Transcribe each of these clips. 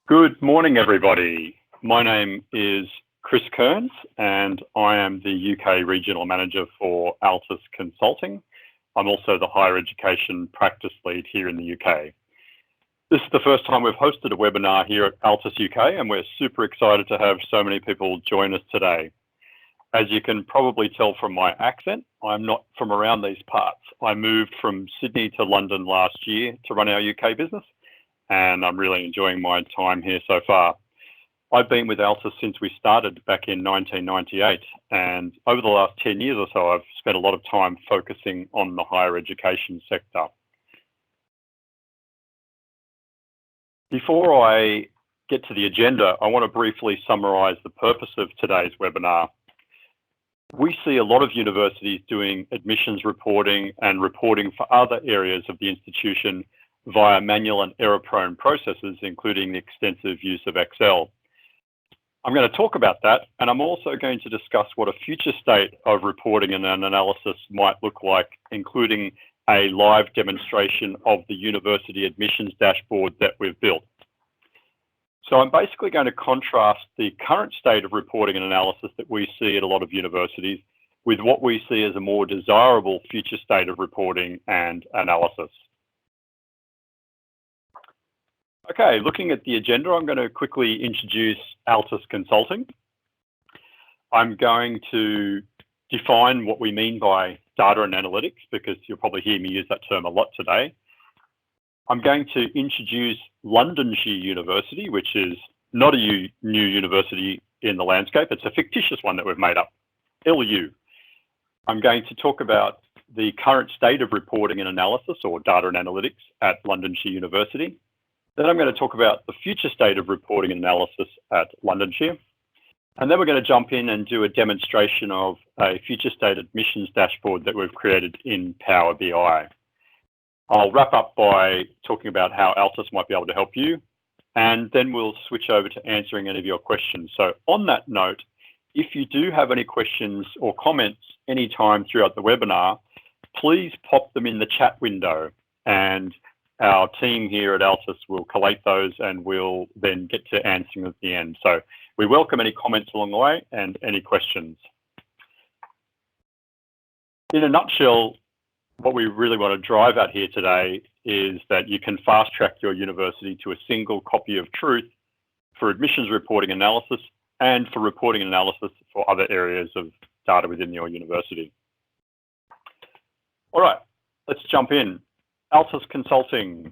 Good morning, everybody. My name is Chris Kearns, and I am the UK Regional Manager for Altis Consulting. I'm also the Higher Education Practice Lead here in the UK. This is the first time we've hosted a webinar here at Altis UK, and we're super excited to have so many people join us today. As you can probably tell from my accent, I'm not from around these parts. I moved from Sydney to London last year to run our UK business, and I'm really enjoying my time here so far. I've been with Altis since we started back in 1998, and over the last 10 years or so, I've spent a lot of time focusing on the higher education sector. Before I get to the agenda, I want to briefly summarise the purpose of today's webinar. We see a lot of universities doing admissions reporting and reporting for other areas of the institution via manual and error-prone processes, including the extensive use of Excel. I'm going to talk about that, and I'm also going to discuss what a future state of reporting and an analysis might look like, including a live demonstration of the university admissions dashboard that we've built. So I'm basically going to contrast the current state of reporting and analysis that we see at a lot of universities with what we see as a more desirable future state of reporting and analysis. Okay, looking at the agenda, I'm going to quickly introduce Altis Consulting. I'm going to define what we mean by data and analytics, because you'll probably hear me use that term a lot today. I'm going to introduce Londonshire University, which is not a new university in the landscape. It's a fictitious one that we've made up, LU. I'm going to talk about the current state of reporting and analysis, or data and analytics, at Londonshire University. Then I'm going to talk about the future state of reporting and analysis at Londonshire. And then we're going to jump in and do a demonstration of a future state admissions dashboard that we've created in Power BI. I'll wrap up by talking about how Altis might be able to help you, and then we'll switch over to answering any of your questions. So on that note, if you do have any questions or comments anytime throughout the webinar, please pop them in the chat window, and our team here at Altis will collate those and we'll then get to answering at the end. So we welcome any comments along the way and any questions. In a nutshell, what we really want to drive at here today is that you can fast track your university to a single copy of truth for admissions reporting analysis and for reporting analysis for other areas of data within your university. All right, let's jump in. Altis Consulting,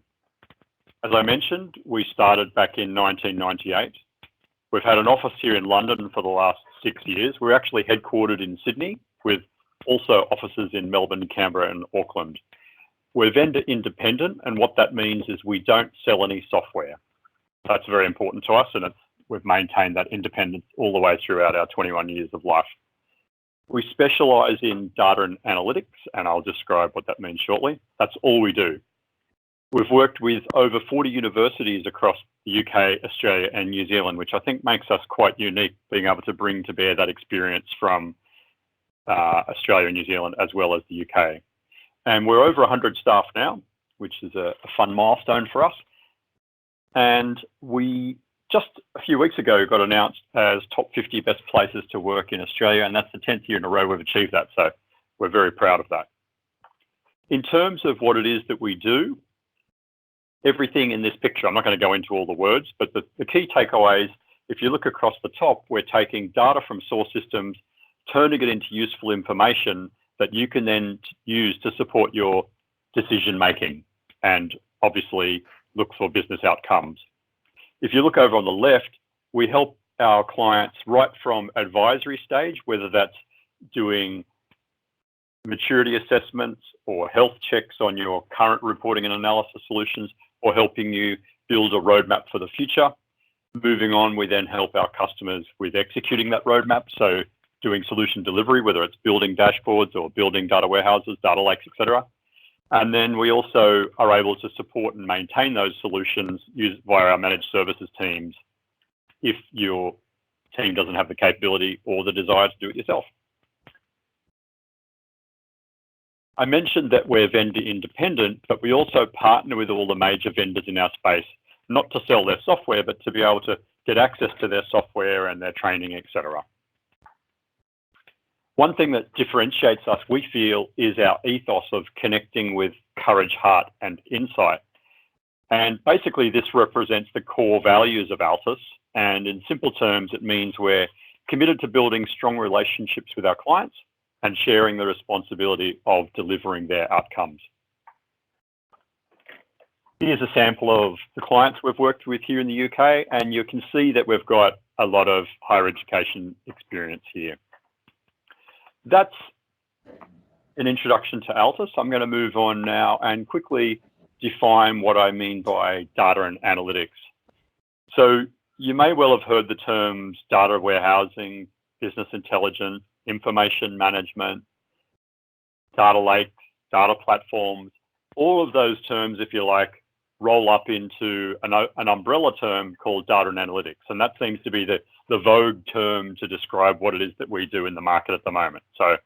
as I mentioned, we started back in 1998. We've had an office here in London for the last 6 years. We're actually headquartered in Sydney with also offices in Melbourne, Canberra and Auckland. We're vendor independent, and what that means is we don't sell any software. That's very important to us, and we've maintained that independence all the way throughout our 21 years of life. We specialise in data and analytics, and I'll describe what that means shortly. That's all we do. We've worked with over 40 universities across the UK, Australia and New Zealand, which I think makes us quite unique, being able to bring to bear that experience from Australia and New Zealand as well as the UK. And we're over 100 staff now, which is a fun milestone for us. And we just a few weeks ago got announced as top 50 best places to work in Australia, and that's the 10th year in a row we've achieved that, so we're very proud of that. In terms of what it is that we do, everything in this picture, I'm not going to go into all the words, but the key takeaways, if you look across the top, we're taking data from source systems, turning it into useful information that you can then use to support your decision making and obviously look for business outcomes. If you look over on the left, we help our clients right from advisory stage, whether that's doing maturity assessments or health checks on your current reporting and analysis solutions, or helping you build a roadmap for the future. Moving on, we then help our customers with executing that roadmap. So doing solution delivery, whether it's building dashboards or building data warehouses, data lakes, etc. And then we also are able to support and maintain those solutions used via our managed services teams if your team doesn't have the capability or the desire to do it yourself. I mentioned that we're vendor independent, but we also partner with all the major vendors in our space. not to sell their software, but to be able to get access to their software and their training, etc. One thing that differentiates us, we feel, is our ethos of connecting with courage, heart, and insight. And basically, this represents the core values of Altis. And in simple terms, it means we're committed to building strong relationships with our clients and sharing the responsibility of delivering their outcomes. Here's a sample of the clients we've worked with here in the UK, and you can see that we've got a lot of higher education experience here. That's an introduction to Altis. I'm going to move on now and quickly define what I mean by data and analytics. So you may well have heard the terms data warehousing, business intelligence, information management, data lakes, data platforms. All of those terms, if you like, roll up into an umbrella term called data and analytics. And that seems to be the vogue term to describe what it is that we do in the market at the moment. So,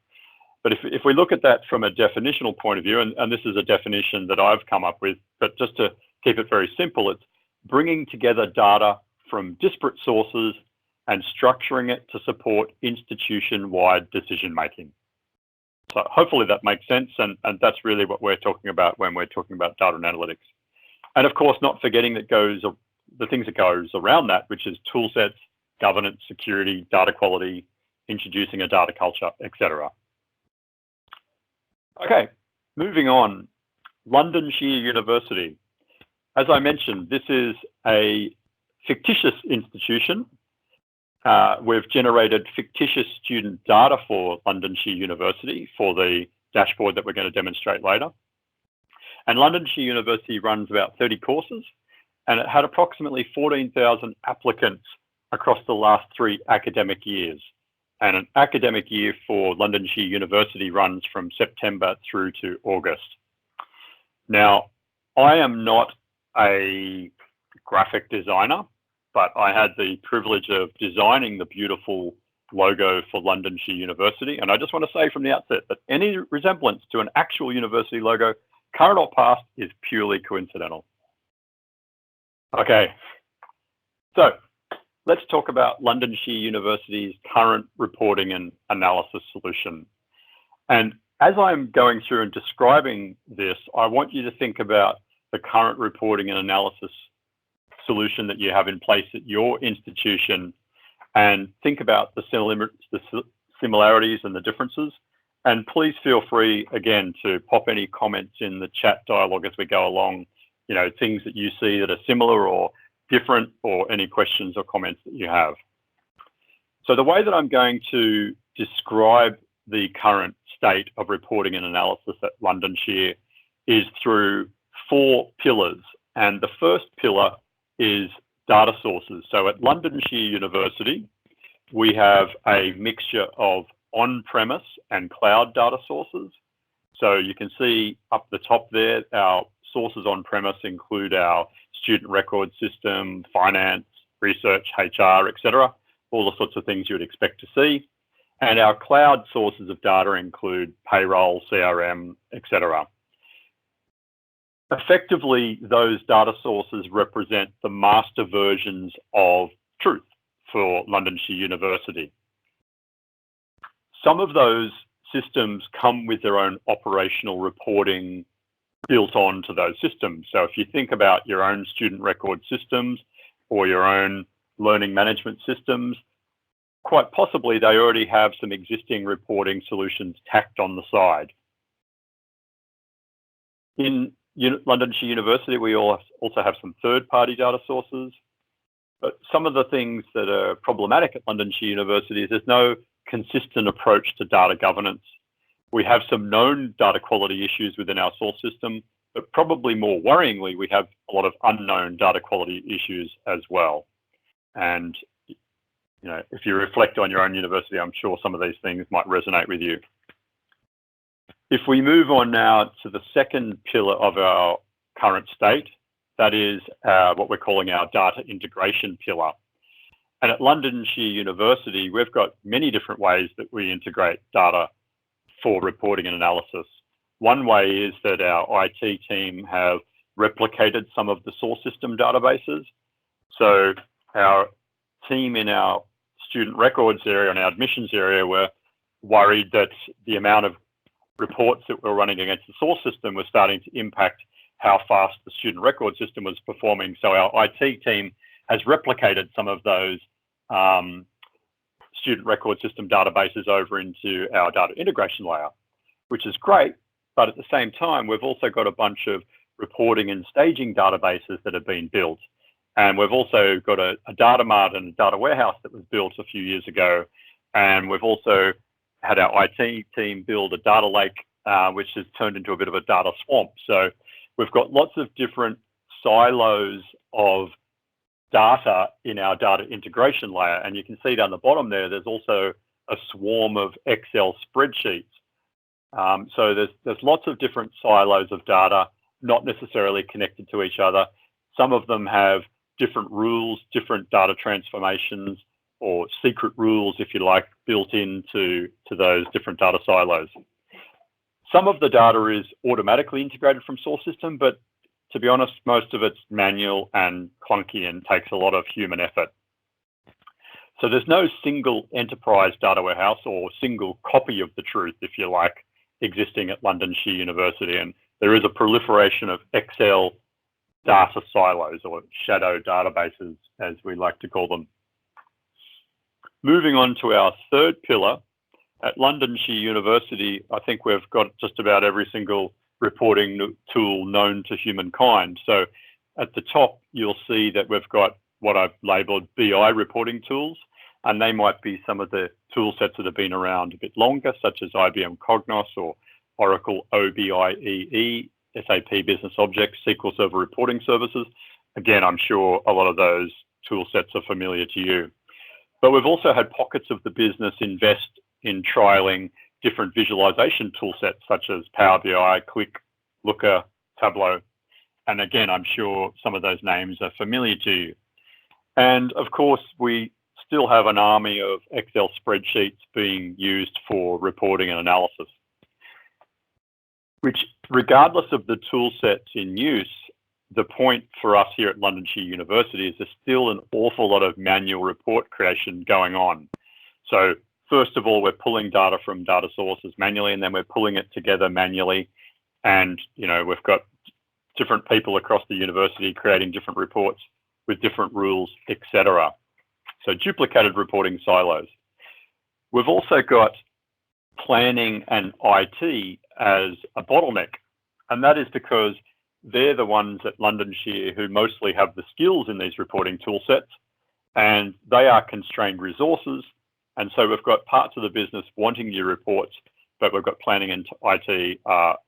but if we look at that from a definitional point of view, and this is a definition that I've come up with, but just to keep it very simple, it's bringing together data from disparate sources and structuring it to support institution-wide decision-making. So hopefully that makes sense, and that's really what we're talking about when we're talking about data and analytics. And of course, not forgetting that the things that goes around that, which is tool sets, governance, security, data quality, introducing a data culture, etc. Okay, moving on. Londonshire University. As I mentioned, this is a fictitious institution. We've generated fictitious student data for Londonshire University for the dashboard that we're going to demonstrate later. And Londonshire University runs about 30 courses, and it had approximately 14,000 applicants across the last 3 academic years. And an academic year for Londonshire University runs from September through to August. Now, I am not a graphic designer, but I had the privilege of designing the beautiful logo for Londonshire University. And I just want to say from the outset that any resemblance to an actual university logo, current or past, is purely coincidental. Okay, so let's talk about Londonshire University's current reporting and analysis solution. And as I'm going through and describing this, I want you to think about the current reporting and analysis solution that you have in place at your institution and think about the similarities and the differences. And please feel free, again, to pop any comments in the chat dialogue as we go along, you know, things that you see that are similar or different, or any questions or comments that you have. So the way that I'm going to describe the current state of reporting and analysis at Londonshire is through 4 pillars. And the first pillar is data sources. So at Londonshire University, we have a mixture of on-premise and cloud data sources. So you can see up the top there, our sources on-premise include our student record system, finance, research, HR, etc. All the sorts of things you would expect to see. And our cloud sources of data include payroll, CRM, etc. Effectively, those data sources represent the master versions of truth for Londonshire University. Some of those systems come with their own operational reporting built onto those systems. So if you think about your own student record systems or your own learning management systems, quite possibly they already have some existing reporting solutions tacked on the side. In Londonshire University, we also have some third-party data sources, but some of the things that are problematic at Londonshire University is there's no consistent approach to data governance. We have some known data quality issues within our source system, but probably more worryingly, we have a lot of unknown data quality issues as well. And you know, if you reflect on your own university, I'm sure some of these things might resonate with you. If we move on now to the second pillar of our current state, that is what we're calling our data integration pillar. And at Londonshire University, we've got many different ways that we integrate data for reporting and analysis. One way is that our IT team have replicated some of the source system databases. So our team in our student records area and our admissions area were worried that the amount of reports that were running against the source system was starting to impact how fast the student record system was performing. So our IT team has replicated some of those student record system databases over into our data integration layer, which is great. But at the same time, we've also got a bunch of reporting and staging databases that have been built. And we've also got a data mart and a data warehouse that was built a few years ago. And we've also had our IT team build a data lake, which has turned into a bit of a data swamp. So we've got lots of different silos of data in our data integration layer. And you can see down the bottom there, there's also a swarm of Excel spreadsheets. So there's lots of different silos of data, not necessarily connected to each other. Some of them have different rules, different data transformations, or secret rules, if you like, built into those different data silos. Some of the data is automatically integrated from source system, but to be honest, most of it's manual and clunky and takes a lot of human effort. So there's no single enterprise data warehouse or single copy of the truth, if you like, existing at Londonshire University. And there is a proliferation of Excel data silos or shadow databases, as we like to call them. Moving on to our third pillar, at Londonshire University, I think we've got just about every single reporting tool known to humankind. So at the top, you'll see that we've got what I've labeled BI reporting tools, and they might be some of the tool sets that have been around a bit longer, such as IBM Cognos or Oracle OBIEE, SAP Business Objects, SQL Server Reporting Services. Again, I'm sure a lot of those tool sets are familiar to you. But we've also had pockets of the business invest in trialing different visualization tool sets, such as Power BI, Click, Looker, Tableau. And again, I'm sure some of those names are familiar to you. And of course, we still have an army of Excel spreadsheets being used for reporting and analysis, which, regardless of the tool sets in use, the point for us here at Londonshire University is there's still an awful lot of manual report creation going on. So first of all, we're pulling data from data sources manually, and then we're pulling it together manually. And, you know, we've got different people across the university creating different reports with different rules, etc. So duplicated reporting silos. We've also got planning and IT as a bottleneck. And that is because they're the ones at Londonshire who mostly have the skills in these reporting tool sets, and they are constrained resources. And so we've got parts of the business wanting new reports, but we've got planning and IT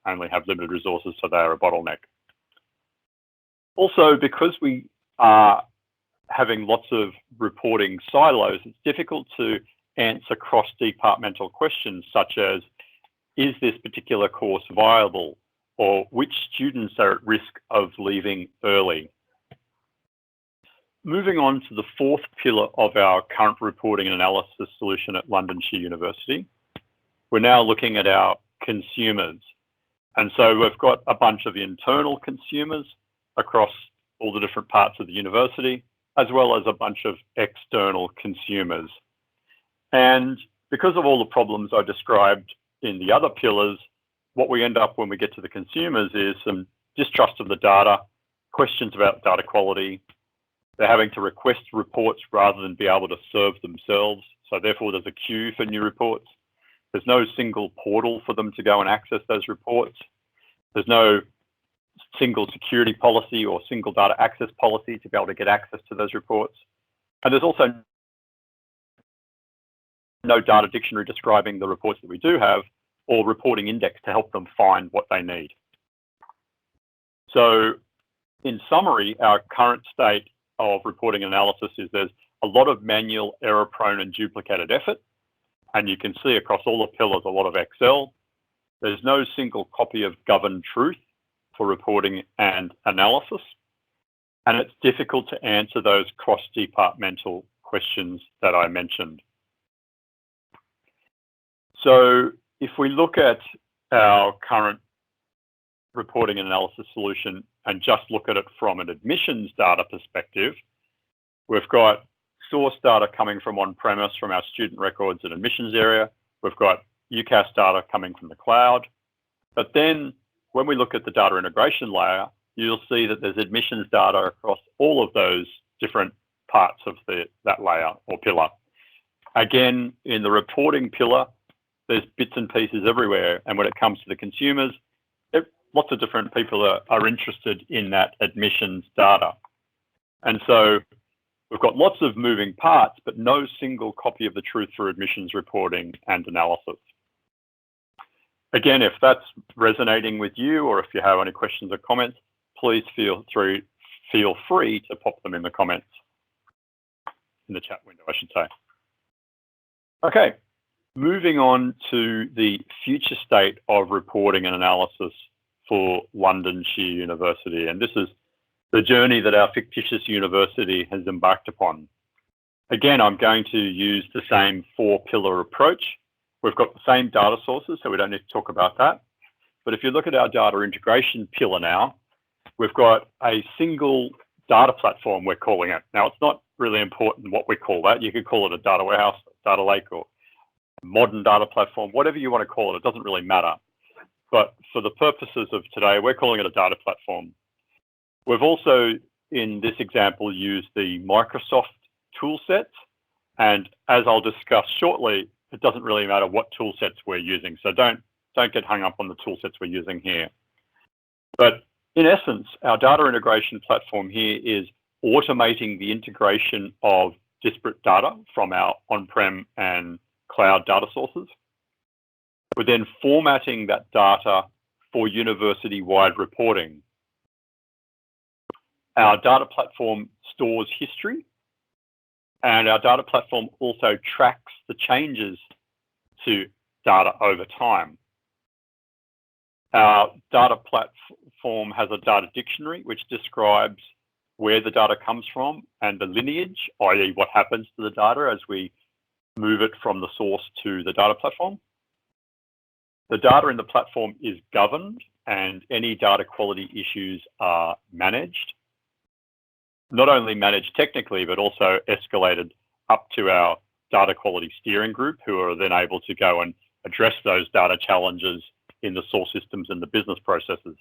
only have limited resources, so they are a bottleneck. Also, because we are having lots of reporting silos, it's difficult to answer cross-departmental questions such as, is this particular course viable? Or which students are at risk of leaving early? Moving on to the fourth pillar of our current reporting and analysis solution at Londonshire University, we're now looking at our consumers. And so we've got a bunch of internal consumers across all the different parts of the university, as well as a bunch of external consumers. And because of all the problems I described in the other pillars, what we end up when we get to the consumers is some distrust of the data, questions about data quality. They're having to request reports rather than be able to serve themselves. So therefore, there's a queue for new reports. There's no single portal for them to go and access those reports. There's no single security policy or single data access policy to be able to get access to those reports. And there's also no data dictionary describing the reports that we do have, or reporting index to help them find what they need. So in summary, our current state of reporting and analysis is there's a lot of manual, error-prone and duplicated effort. And you can see across all the pillars a lot of Excel. There's no single copy of governed truth for reporting and analysis. And it's difficult to answer those cross-departmental questions that I mentioned. So if we look at our current reporting and analysis solution, and just look at it from an admissions data perspective, we've got source data coming from on-premise from our student records and admissions area. We've got UCAS data coming from the cloud. But then when we look at the data integration layer, you'll see that there's admissions data across all of those different parts of that layer or pillar. Again, in the reporting pillar, there's bits and pieces everywhere. And when it comes to the consumers, lots of different people are interested in that admissions data. And so we've got lots of moving parts, but no single copy of the truth for admissions reporting and analysis. Again, if that's resonating with you, or if you have any questions or comments, please feel free to pop them in the comments, in the chat window, I should say. Okay, moving on to the future state of reporting and analysis for Londonshire University. And this is the journey that our fictitious university has embarked upon. Again, I'm going to use the same 4-pillar approach. We've got the same data sources, so we don't need to talk about that. But if you look at our data integration pillar now, we've got a single data platform, we're calling it. Now, it's not really important what we call that. You could call it a data warehouse, data lake, or modern data platform, whatever you want to call it. It doesn't really matter. But for the purposes of today, we're calling it a data platform. We've also, in this example, used the Microsoft tool sets. And as I'll discuss shortly, it doesn't really matter what tool sets we're using. So don't get hung up on the tool sets we're using here. But in essence, our data integration platform here is automating the integration of disparate data from our on-prem and cloud data sources. We're then formatting that data for university-wide reporting. Our data platform stores history, and our data platform also tracks the changes to data over time. Our data platform has a data dictionary which describes where the data comes from and the lineage, i.e. what happens to the data as we move it from the source to the data platform. The data in the platform is governed and any data quality issues are managed. Not only managed technically, but also escalated up to our data quality steering group, who are then able to go and address those data challenges in the source systems and the business processes.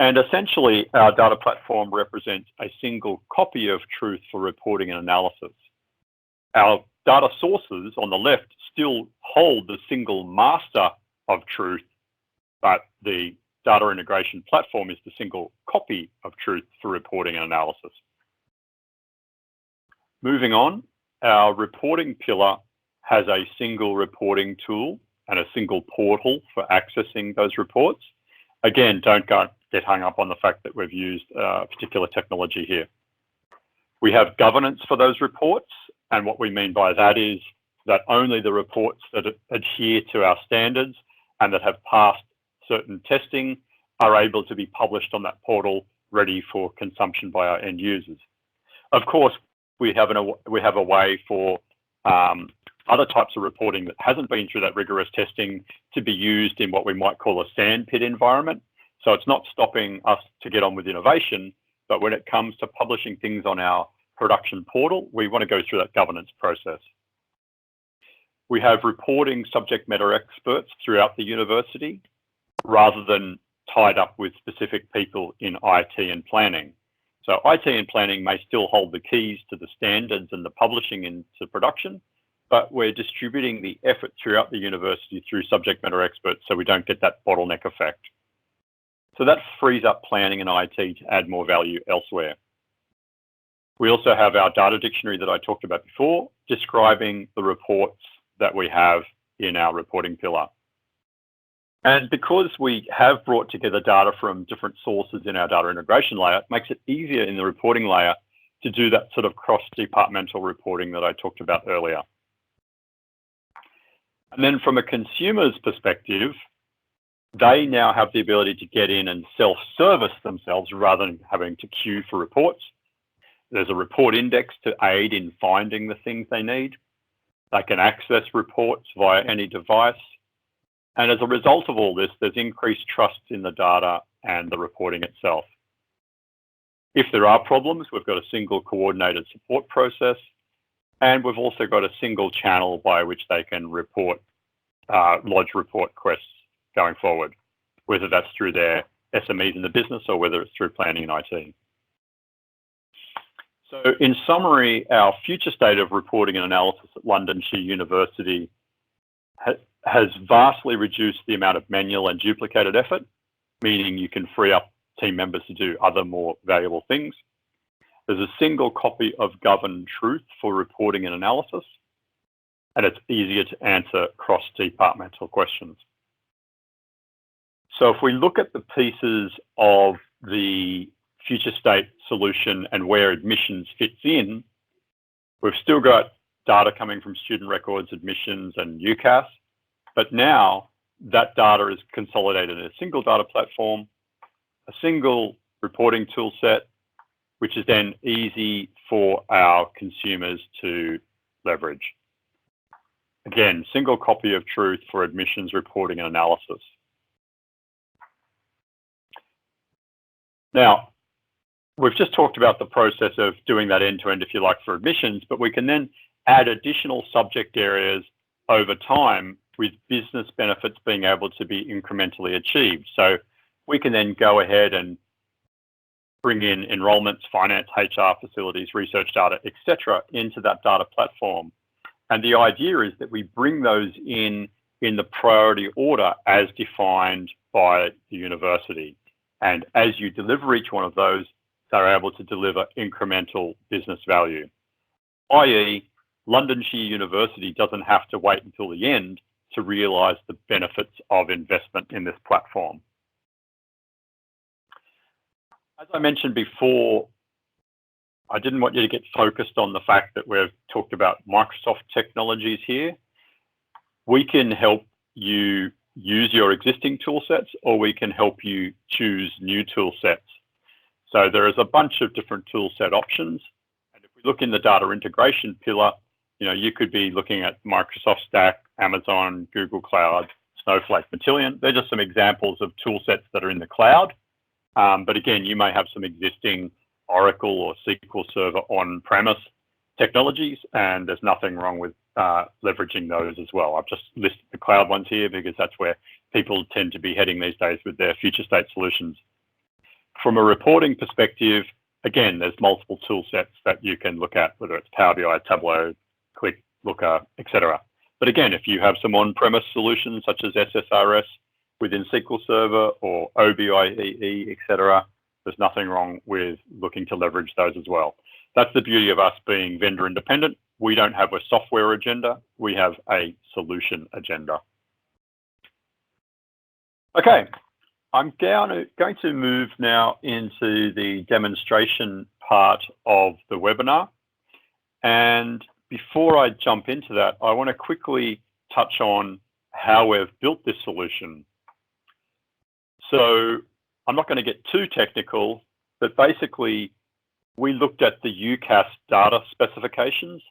And essentially, our data platform represents a single copy of truth for reporting and analysis. Our data sources on the left still hold the single master of truth, but the data integration platform is the single copy of truth for reporting and analysis. Moving on, our reporting pillar has a single reporting tool and a single portal for accessing those reports. Again, don't get hung up on the fact that we've used a particular technology here. We have governance for those reports, and what we mean by that is that only the reports that adhere to our standards and that have passed certain testing are able to be published on that portal, ready for consumption by our end users. Of course, we have a way for other types of reporting that hasn't been through that rigorous testing to be used in what we might call a sandpit environment. So it's not stopping us to get on with innovation, but when it comes to publishing things on our production portal, we want to go through that governance process. We have reporting subject matter experts throughout the university, rather than tied up with specific people in IT and planning. So IT and planning may still hold the keys to the standards and the publishing into production, but we're distributing the effort throughout the university through subject matter experts so we don't get that bottleneck effect. So that frees up planning and IT to add more value elsewhere. We also have our data dictionary that I talked about before, describing the reports that we have in our reporting pillar. And because we have brought together data from different sources in our data integration layer, it makes it easier in the reporting layer to do that sort of cross-departmental reporting that I talked about earlier. And then from a consumer's perspective, they now have the ability to get in and self-service themselves rather than having to queue for reports. There's a report index to aid in finding the things they need. They can access reports via any device. And as a result of all this, there's increased trust in the data and the reporting itself. If there are problems, we've got a single coordinated support process, and we've also got a single channel by which they can report, lodge report requests going forward, whether that's through their SMEs in the business or whether it's through planning and IT. So in summary, our future state of reporting and analysis at Londonshire University has vastly reduced the amount of manual and duplicated effort, meaning you can free up team members to do other more valuable things. There's a single copy of governed truth for reporting and analysis, and it's easier to answer cross-departmental questions. So if we look at the pieces of the future state solution and where admissions fits in, we've still got data coming from student records, admissions, and UCAS, but now that data is consolidated in a single data platform, a single reporting tool set, which is then easy for our consumers to leverage. Again, single copy of truth for admissions reporting and analysis. Now, we've just talked about the process of doing that end-to-end, if you like, for admissions, but we can then add additional subject areas over time with business benefits being able to be incrementally achieved. So we can then go ahead and bring in enrollments, finance, HR, facilities, research data, etc., into that data platform. And the idea is that we bring those in the priority order as defined by the university. And as you deliver each one of those, they're able to deliver incremental business value, i.e., Londonshire University doesn't have to wait until the end to realise the benefits of investment in this platform. As I mentioned before, I didn't want you to get focused on the fact that we've talked about Microsoft technologies here. We can help you use your existing tool sets, or we can help you choose new tool sets. So there is a bunch of different tool set options. And if we look in the data integration pillar, you could be looking at Microsoft Stack, Amazon, Google Cloud, Snowflake, Matillion. They're just some examples of tool sets that are in the cloud. But again, you may have some existing Oracle or SQL Server on-premise technologies, and there's nothing wrong with leveraging those as well. I've just listed the cloud ones here because that's where people tend to be heading these days with their future state solutions. From a reporting perspective, again, there's multiple tool sets that you can look at, whether it's Power BI, Tableau, Click, Looker, etc. But again, if you have some on-premise solutions such as SSRS within SQL Server or OBIEE, etc., there's nothing wrong with looking to leverage those as well. That's the beauty of us being vendor independent. We don't have a software agenda, we have a solution agenda. Okay, I'm going to move now into the demonstration part of the webinar. And before I jump into that, I want to quickly touch on how we've built this solution. So I'm not going to get too technical, but basically we looked at the UCAS data specifications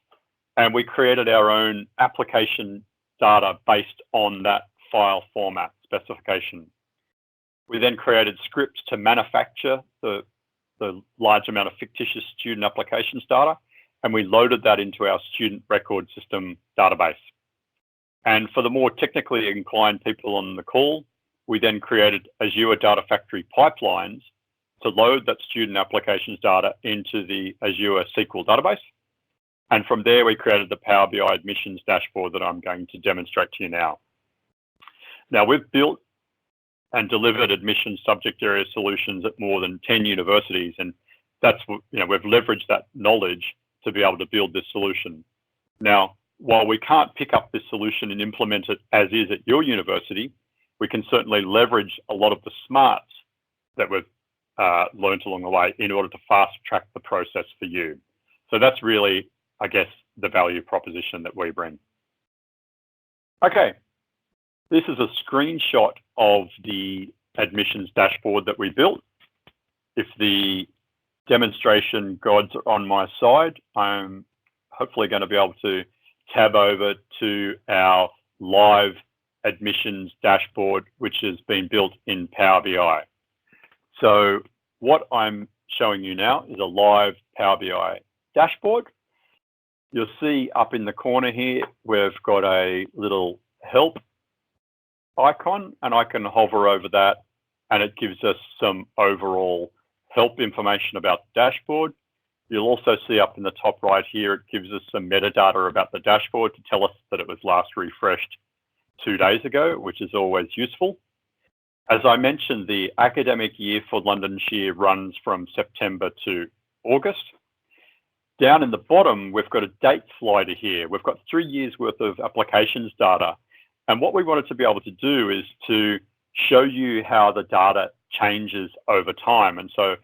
and we created our own application data based on that file format specification. We then created scripts to manufacture the large amount of fictitious student applications data, and we loaded that into our student record system database. And for the more technically inclined people on the call, we then created Azure Data Factory pipelines to load that student applications data into the Azure SQL database. And from there, we created the Power BI admissions dashboard that I'm going to demonstrate to you now. Now, we've built and delivered admissions subject area solutions at more than 10 universities. And that's, we've leveraged that knowledge to be able to build this solution. Now, while we can't pick up this solution and implement it as is at your university, we can certainly leverage a lot of the smarts that we've learned along the way in order to fast track the process for you. So that's really, I guess, the value proposition that we bring. Okay, this is a screenshot of the admissions dashboard that we built. If the demonstration gods are on my side, I'm hopefully going to be able to tab over to our live admissions dashboard, which has been built in Power BI. So what I'm showing you now is a live Power BI dashboard. You'll see up in the corner here, we've got a little help icon, and I can hover over that and it gives us some overall help information about the dashboard. You'll also see up in the top right here, it gives us some metadata about the dashboard to tell us that it was last refreshed 2 days ago, which is always useful. As I mentioned, the academic year for Londonshire runs from September to August. Down in the bottom, we've got a date slider here. We've got 3 years worth of applications data. And what we wanted to be able to do is to show you how the data changes over time. And so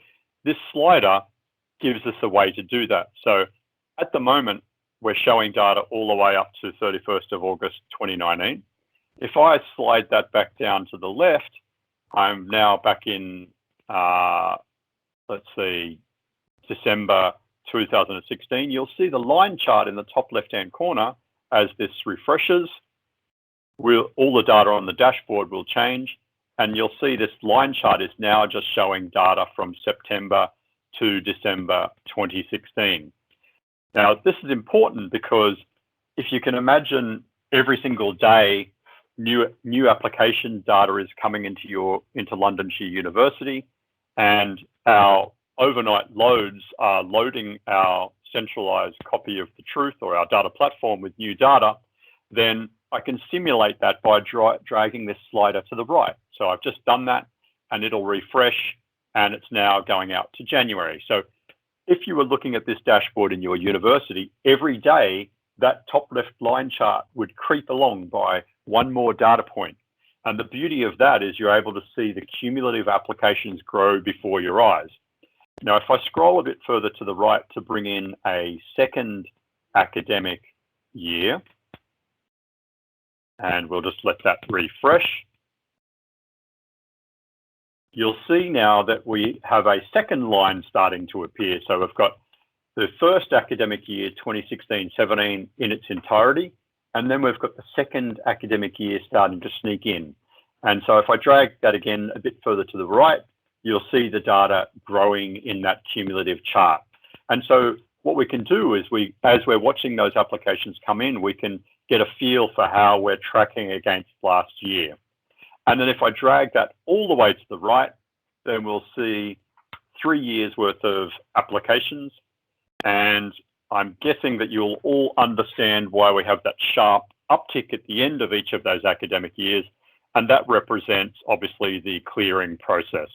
this slider gives us a way to do that. So at the moment, we're showing data all the way up to 31st of August 2019. If I slide that back down to the left, I'm now back in, let's see, December 2016. You'll see the line chart in the top left-hand corner as this refreshes. All the data on the dashboard will change, and you'll see this line chart is now just showing data from September to December 2016. Now, this is important because if you can imagine every single day, new application data is coming into Londonshire University, and our overnight loads are loading our centralized copy of the truth or our data platform with new data, then I can simulate that by dragging this slider to the right. So I've just done that and it'll refresh, and it's now going out to January. So if you were looking at this dashboard in your university, every day that top left line chart would creep along by one more data point. And the beauty of that is you're able to see the cumulative applications grow before your eyes. Now, if I scroll a bit further to the right to bring in a second academic year, and we'll just let that refresh, you'll see now that we have a second line starting to appear. So we've got the first academic year, 2016-17, in its entirety, and then we've got the second academic year starting to sneak in. And so if I drag that again a bit further to the right, you'll see the data growing in that cumulative chart. And so what we can do is as we're watching those applications come in, we can get a feel for how we're tracking against last year. And then if I drag that all the way to the right, then we'll see 3 years worth of applications. And I'm guessing that you'll all understand why we have that sharp uptick at the end of each of those academic years. And that represents obviously the clearing process.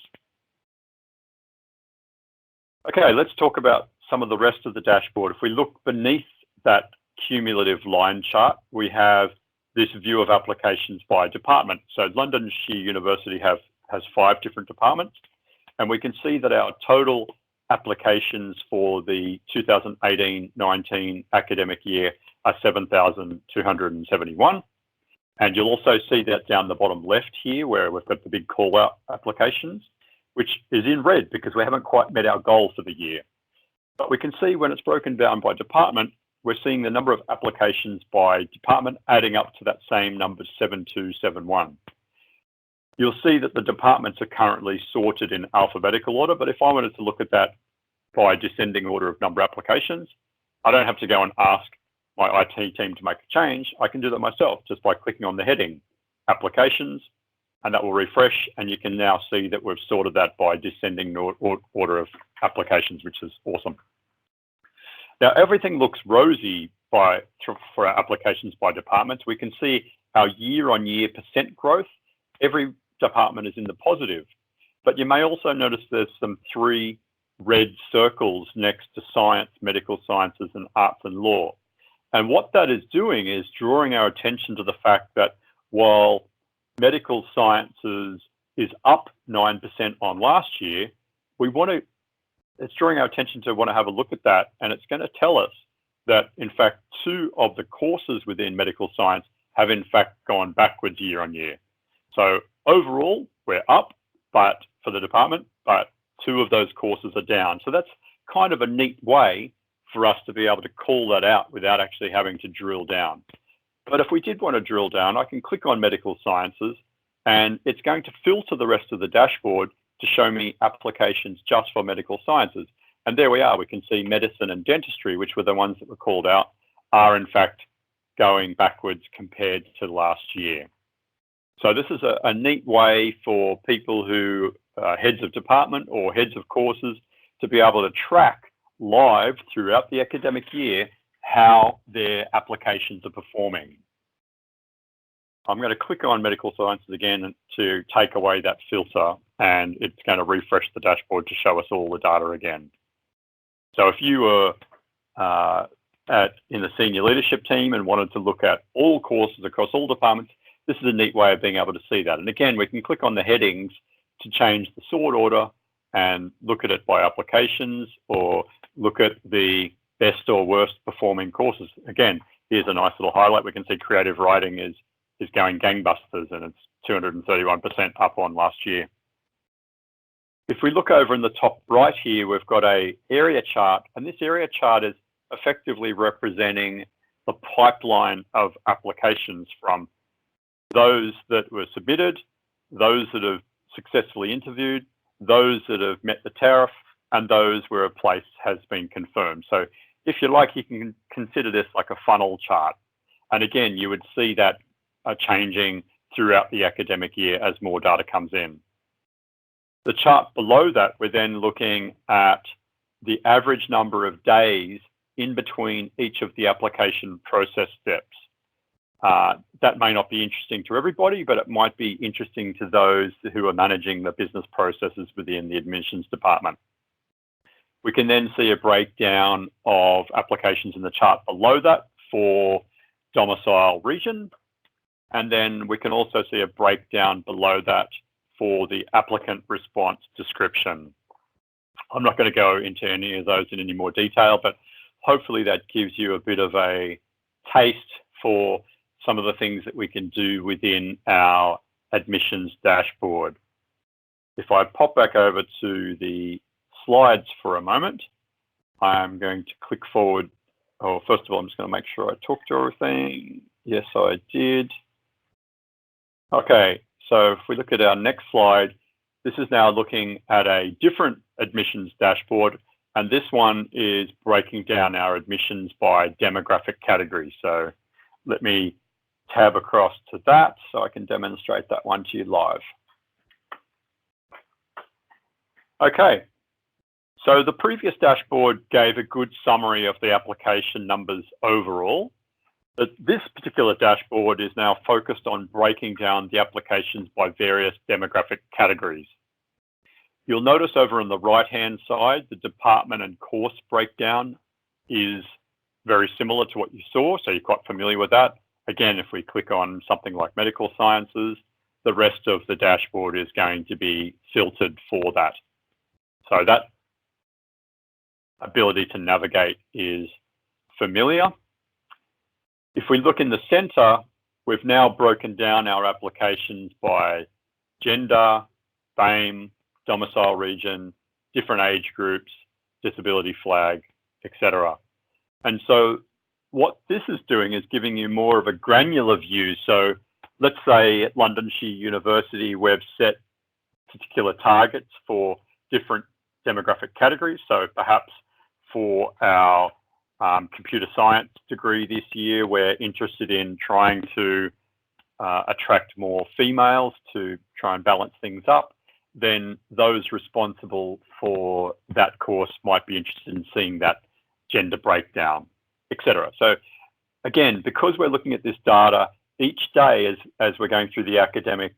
Okay, let's talk about some of the rest of the dashboard. If we look beneath that cumulative line chart, we have this view of applications by department. So Londonshire University has 5 different departments, and we can see that our total applications for the 2018-19 academic year are 7,271. And you'll also see that down the bottom left here where we've got the big call out applications, which is in red because we haven't quite met our goal for the year. But we can see when it's broken down by department, we're seeing the number of applications by department adding up to that same number, 7271. You'll see that the departments are currently sorted in alphabetical order, but if I wanted to look at that by descending order of number of applications, I don't have to go and ask my IT team to make a change. I can do that myself just by clicking on the heading, applications, and that will refresh, and you can now see that we've sorted that by descending order of applications, which is awesome. Now, everything looks rosy for our applications by departments. We can see our year-on-year percent growth. Every department is in the positive, but you may also notice there's some 3 red circles next to science, medical sciences, and arts and law. And what that is doing is drawing our attention to the fact that while medical sciences is up 9% on last year, it's drawing our attention to want to have a look at that, and it's going to tell us that, in fact, 2 of the courses within medical science have, in fact, gone backwards year on year. So overall, we're up but for the department, but 2 of those courses are down. So that's kind of a neat way for us to be able to call that out without actually having to drill down. But if we did want to drill down, I can click on medical sciences, and it's going to filter the rest of the dashboard to show me applications just for medical sciences. And there we are. We can see medicine and dentistry, which were the ones that were called out, are in fact going backwards compared to last year. So this is a neat way for people who are heads of department or heads of courses to be able to track live throughout the academic year how their applications are performing. I'm going to click on medical sciences again to take away that filter, and it's going to refresh the dashboard to show us all the data again. So if you were in the senior leadership team and wanted to look at all courses across all departments, this is a neat way of being able to see that. And again, we can click on the headings to change the sort order and look at it by applications or look at the best or worst performing courses. Again, here's a nice little highlight. We can see creative writing is going gangbusters, and it's 231% up on last year. If we look over in the top right here, we've got a area chart, and this area chart is effectively representing the pipeline of applications from those that were submitted, those that have successfully interviewed, those that have met the tariff, and those where a place has been confirmed. So if you like, you can consider this like a funnel chart. And again, you would see that changing throughout the academic year as more data comes in. The chart below that, we're then looking at the average number of days in between each of the application process steps. That may not be interesting to everybody, but it might be interesting to those who are managing the business processes within the admissions department. We can then see a breakdown of applications in the chart below that for domicile region. And then we can also see a breakdown below that for the applicant response description. I'm not going to go into any of those in any more detail, but hopefully that gives you a bit of a taste for some of the things that we can do within our admissions dashboard. If I pop back over to the slides for a moment, I'm going to click forward. Oh, first of all, I'm just going to make sure I talk to everything. Yes, I did. Okay, so if we look at our next slide, this is now looking at a different admissions dashboard, and this one is breaking down our admissions by demographic category. So let me tab across to that so I can demonstrate that one to you live. Okay, so the previous dashboard gave a good summary of the application numbers overall. But this particular dashboard is now focused on breaking down the applications by various demographic categories. You'll notice over on the right-hand side, the department and course breakdown is very similar to what you saw, so you're quite familiar with that. Again, if we click on something like medical sciences, the rest of the dashboard is going to be filtered for that. So that ability to navigate is familiar. If we look in the center, we've now broken down our applications by gender, BAME, domicile region, different age groups, disability flag, etc. And so what this is doing is giving you more of a granular view. So let's say at Londonshire University, we've set particular targets for different demographic categories. So perhaps for our computer science degree this year, we're interested in trying to attract more females to try and balance things up. Then those responsible for that course might be interested in seeing that gender breakdown, etc. So again, because we're looking at this data each day as we're going through the academic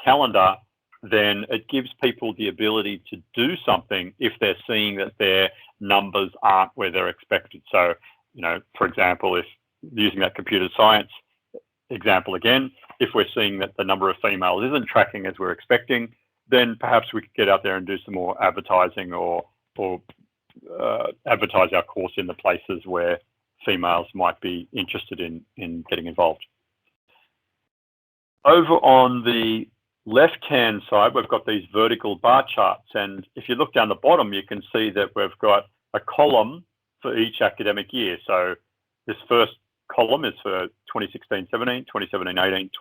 calendar, then it gives people the ability to do something if they're seeing that their numbers aren't where they're expected. So, you know, for example, if using that computer science example again, if we're seeing that the number of females isn't tracking as we're expecting, then perhaps we could get out there and do some more advertising or advertise our course in the places where females might be interested in getting involved. Over on the left-hand side, we've got these vertical bar charts, and if you look down the bottom, you can see that we've got a column for each academic year. So this first column is for 2016-17, 2017-18,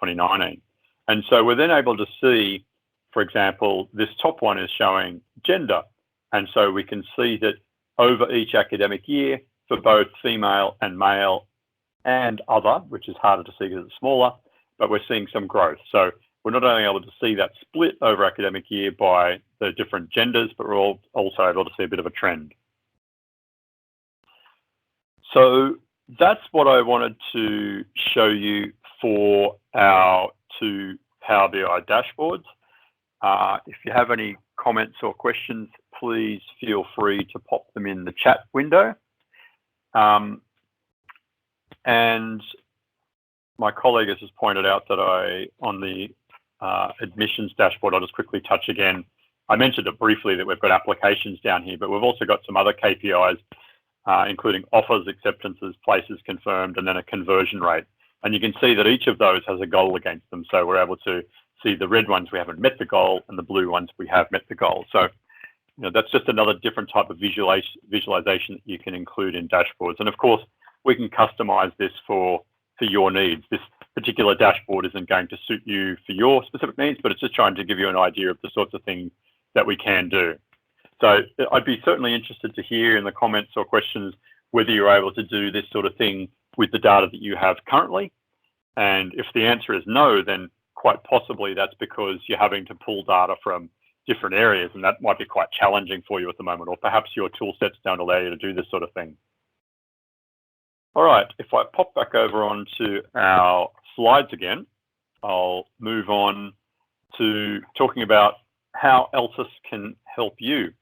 2018-2019. And so we're then able to see For example, this top one is showing gender. And so we can see that over each academic year for both female and male and other, which is harder to see because it's smaller, but we're seeing some growth. So we're not only able to see that split over academic year by the different genders, but we're also able to see a bit of a trend. So that's what I wanted to show you for our two Power BI dashboards. If you have any comments or questions, please feel free to pop them in the chat window. And my colleague has just pointed out that on the admissions dashboard, I'll just quickly touch again. I mentioned it briefly that we've got applications down here, but we've also got some other KPIs, including offers, acceptances, places confirmed, and then a conversion rate. And you can see that each of those has a goal against them. So we're able to see the red ones we haven't met the goal and the blue ones we have met the goal. So that's just another different type of visualization that you can include in dashboards. And of course, we can customize this for your needs. This particular dashboard isn't going to suit you for your specific needs, but it's just trying to give you an idea of the sorts of things that we can do. So I'd be certainly interested to hear in the comments or questions whether you're able to do this sort of thing with the data that you have currently. And if the answer is no, then quite possibly that's because you're having to pull data from different areas, and that might be quite challenging for you at the moment, or perhaps your tool sets don't allow you to do this sort of thing. All right, if I pop back over onto our slides again, I'll move on to talking about how Altis can help you.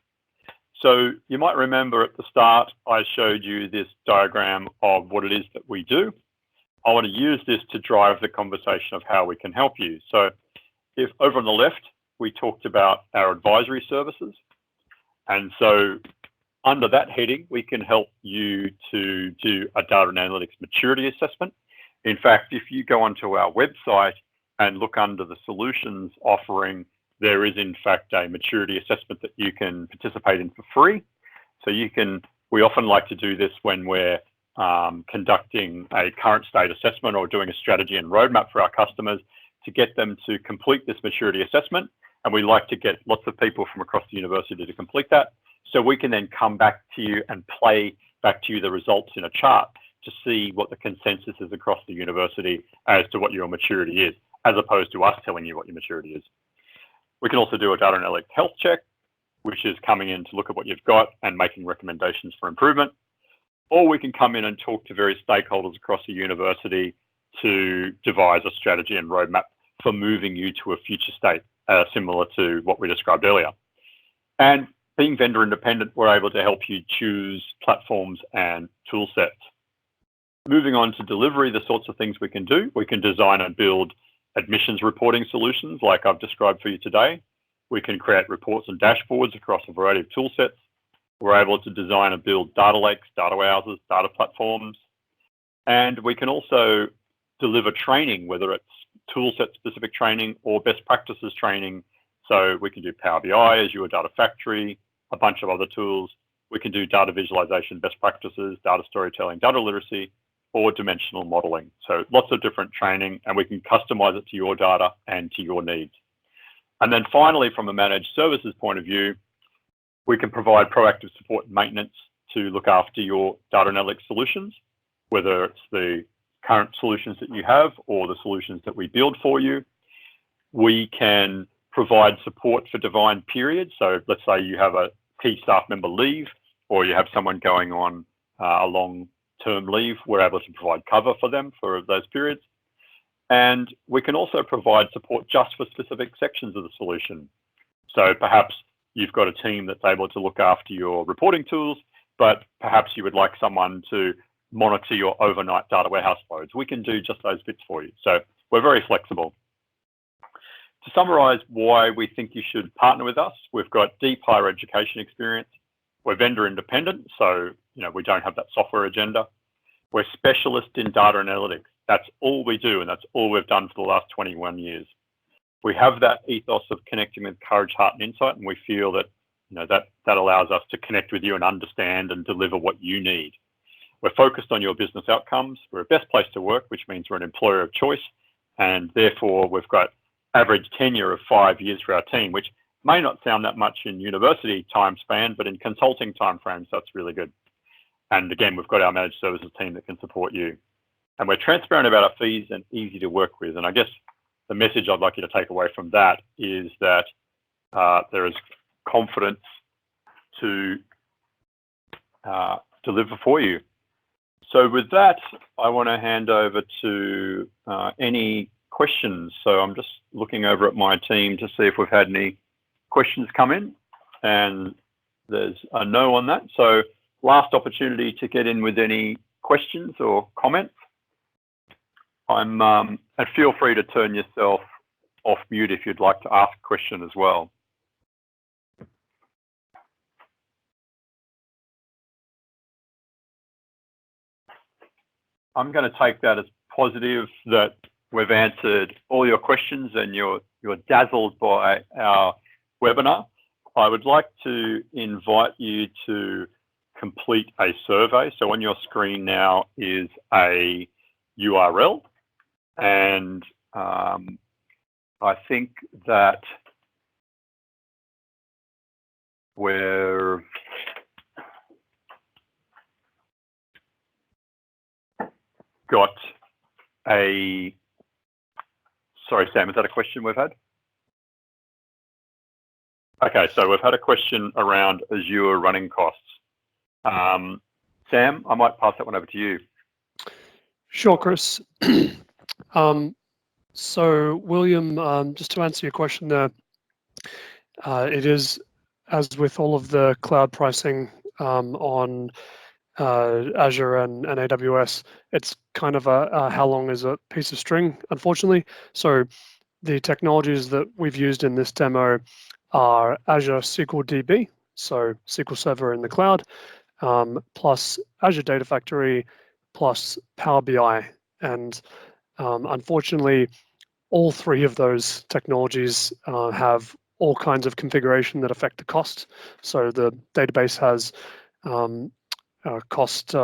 So you might remember at the start, I showed you this diagram of what it is that we do. I want to use this to drive the conversation of how we can help you. So if over on the left, we talked about our advisory services. And so under that heading, we can help you to do a data and analytics maturity assessment. In fact, if you go onto our website and look under the solutions offering, there is in fact a maturity assessment that you can participate in for free. So we often like to do this when we're conducting a current state assessment or doing a strategy and roadmap for our customers to get them to complete this maturity assessment. And we like to get lots of people from across the university to complete that. So we can then come back to you and play back to you the results in a chart to see what the consensus is across the university as to what your maturity is, as opposed to us telling you what your maturity is. We can also do a data analytics health check, which is coming in to look at what you've got and making recommendations for improvement. Or we can come in and talk to various stakeholders across the university to devise a strategy and roadmap for moving you to a future state, similar to what we described earlier. And being vendor independent, we're able to help you choose platforms and tool sets. Moving on to delivery, the sorts of things we can do. We can design and build admissions reporting solutions like I've described for you today. We can create reports and dashboards across a variety of tool sets. We're able to design and build data lakes, data warehouses, data platforms. And we can also deliver training, whether it's tool set specific training or best practices training. So we can do Power BI, Azure Data Factory, a bunch of other tools. We can do data visualization, best practices, data storytelling, data literacy, or dimensional modeling. So lots of different training, and we can customize it to your data and to your needs. And then finally, from a managed services point of view, we can provide proactive support and maintenance to look after your data analytics solutions, whether it's the current solutions that you have or the solutions that we build for you. We can provide support for defined periods. So let's say you have a key staff member leave, or you have someone going on a long-term leave. We're able to provide cover for them for those periods. And we can also provide support just for specific sections of the solution. So perhaps you've got a team that's able to look after your reporting tools, but perhaps you would like someone to monitor your overnight data warehouse loads. We can do just those bits for you. So we're very flexible. To summarize why we think you should partner with us, we've got deep higher education experience. We're vendor independent, so we don't have that software agenda. We're specialist in data analytics. That's all we do, and that's all we've done for the last 21 years. We have that ethos of connecting with courage, heart, and insight, and we feel that that allows us to connect with you and understand and deliver what you need. We're focused on your business outcomes. We're a best place to work, which means we're an employer of choice, and therefore we've got average tenure of 5 years for our team, which may not sound that much in university time span, but in consulting time frames, that's really good. And again, we've got our managed services team that can support you. And we're transparent about our fees and easy to work with. And I guess the message I'd like you to take away from that is that there is confidence to deliver for you. So with that, I want to hand over to any questions. So I'm just looking over at my team to see if we've had any questions come in, and there's a no on that. So last opportunity to get in with any questions or comments. And feel free to turn yourself off mute if you'd like to ask a question as well. I'm going to take that as positive that we've answered all your questions and you're dazzled by our webinar. I would like to invite you to complete a survey. So on your screen now is a URL, and I think that we've got a, sorry, Sam, is that a question we've had? Okay, so we've had a question around Azure running costs. Sam, I might pass that one over to you. Sure, Chris. So William, just to answer your question there, it is, as with all of the cloud pricing on Azure and AWS, it's kind of a how long is a piece of string, unfortunately. So the technologies that we've used in this demo are Azure SQL DB, so SQL Server in the cloud, plus Azure Data Factory, plus Power BI. And unfortunately, all three of those technologies have all kinds of configuration that affect the cost. So the database has cost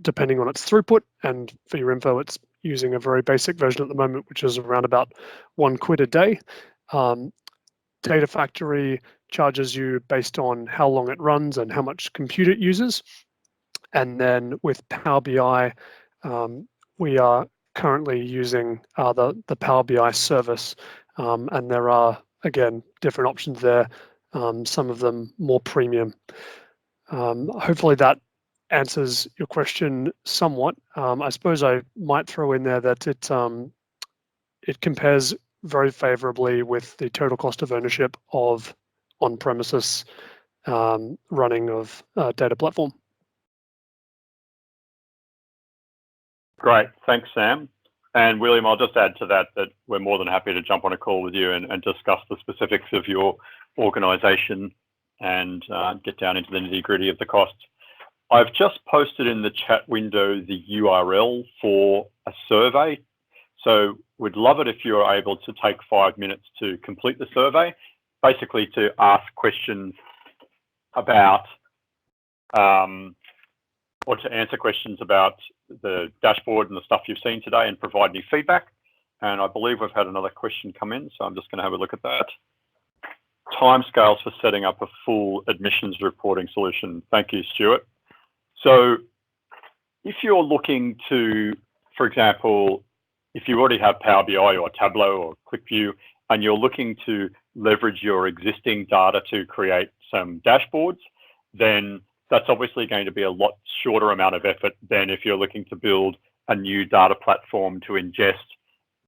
depending on its throughput, and for your info, it's using a very basic version at the moment, which is around about £1 a day. Data Factory charges you based on how long it runs and how much compute it uses. And then with Power BI, we are currently using the Power BI service, and there are, again, different options there, some of them more premium. Hopefully that answers your question somewhat. I suppose I might throw in there that it compares very favorably with the total cost of ownership of on-premises running of data platform. Great, thanks, Sam. And William, I'll just add to that we're more than happy to jump on a call with you and discuss the specifics of your organisation and get down into the nitty-gritty of the costs. I've just posted in the chat window the URL for a survey. So we'd love it if you're able to take 5 minutes to complete the survey, basically to ask questions about or to answer questions about the dashboard and the stuff you've seen today and provide any feedback. And I believe we've had another question come in, so I'm just going to have a look at that. Timescales for setting up a full admissions reporting solution. Thank you, Stuart. So if you're looking to, for example, if you already have Power BI or Tableau or QlikView and you're looking to leverage your existing data to create some dashboards, then that's obviously going to be a lot shorter amount of effort than if you're looking to build a new data platform to ingest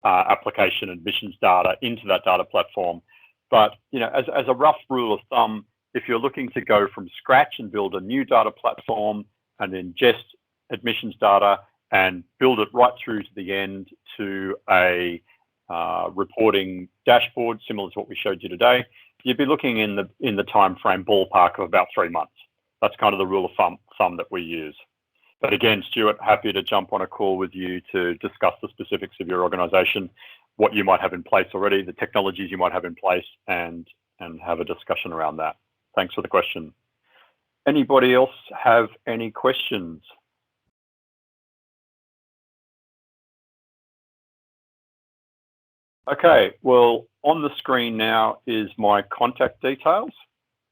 application admissions data into that data platform. But as a rough rule of thumb, if you're looking to go from scratch and build a new data platform and ingest admissions data and build it right through to the end to a reporting dashboard similar to what we showed you today, you'd be looking in the time frame ballpark of about 3 months. That's kind of the rule of thumb that we use. But again, Stuart, happy to jump on a call with you to discuss the specifics of your organisation, what you might have in place already, the technologies you might have in place, and have a discussion around that. Thanks for the question. Anybody else have any questions? Okay, well, on the screen now is my contact details,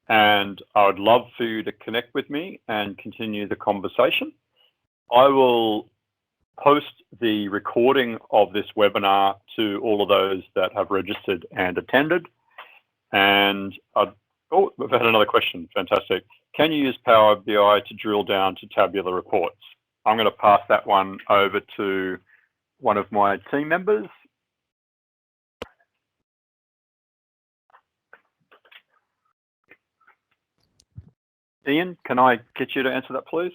and I would love for you to connect with me and continue the conversation. I will post the recording of this webinar to all of those that have registered and attended. And oh, we've had another question. Fantastic. Can you use Power BI to drill down to tabular reports? I'm going to pass that one over to one of my team members. Ian, can I get you to answer that, please?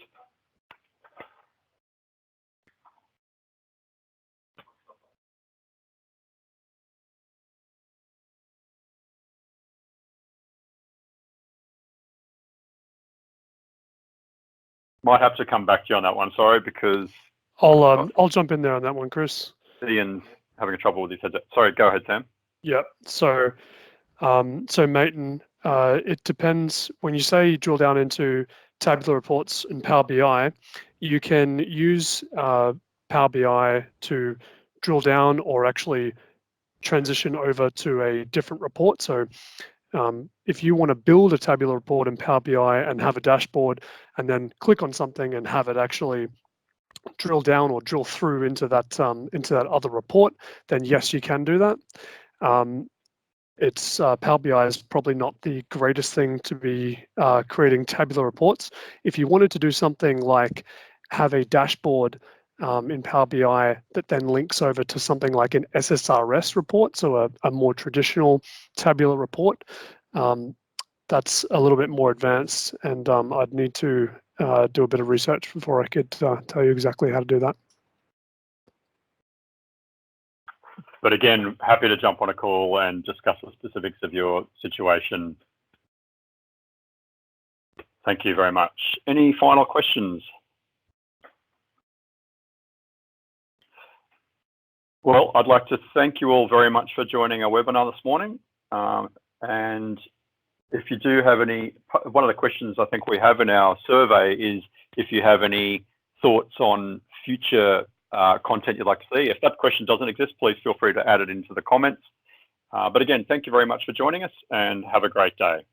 Might have to come back to you on that one, sorry, because I'll jump in there on that one, Chris. Ian's having trouble with his headset. Sorry, go ahead, Sam. Yeah. So Mayton, it depends. When you say drill down into tabular reports in Power BI, you can use Power BI to drill down or actually transition over to a different report. So if you want to build a tabular report in Power BI and have a dashboard and then click on something and have it actually drill down or drill through into that other report, then yes, you can do that. It's Power BI is probably not the greatest thing to be creating tabular reports. If you wanted to do something like have a dashboard in Power BI that then links over to something like an SSRS report, so a more traditional tabular report, that's a little bit more advanced, and I'd need to do a bit of research before I could tell you exactly how to do that. But again, happy to jump on a call and discuss the specifics of your situation. Thank you very much. Any final questions? Well, I'd like to thank you all very much for joining our webinar this morning. And if you do have any, one of the questions I think we have in our survey is if you have any thoughts on future content you'd like to see. If that question doesn't exist, please feel free to add it into the comments. But again, thank you very much for joining us and have a great day.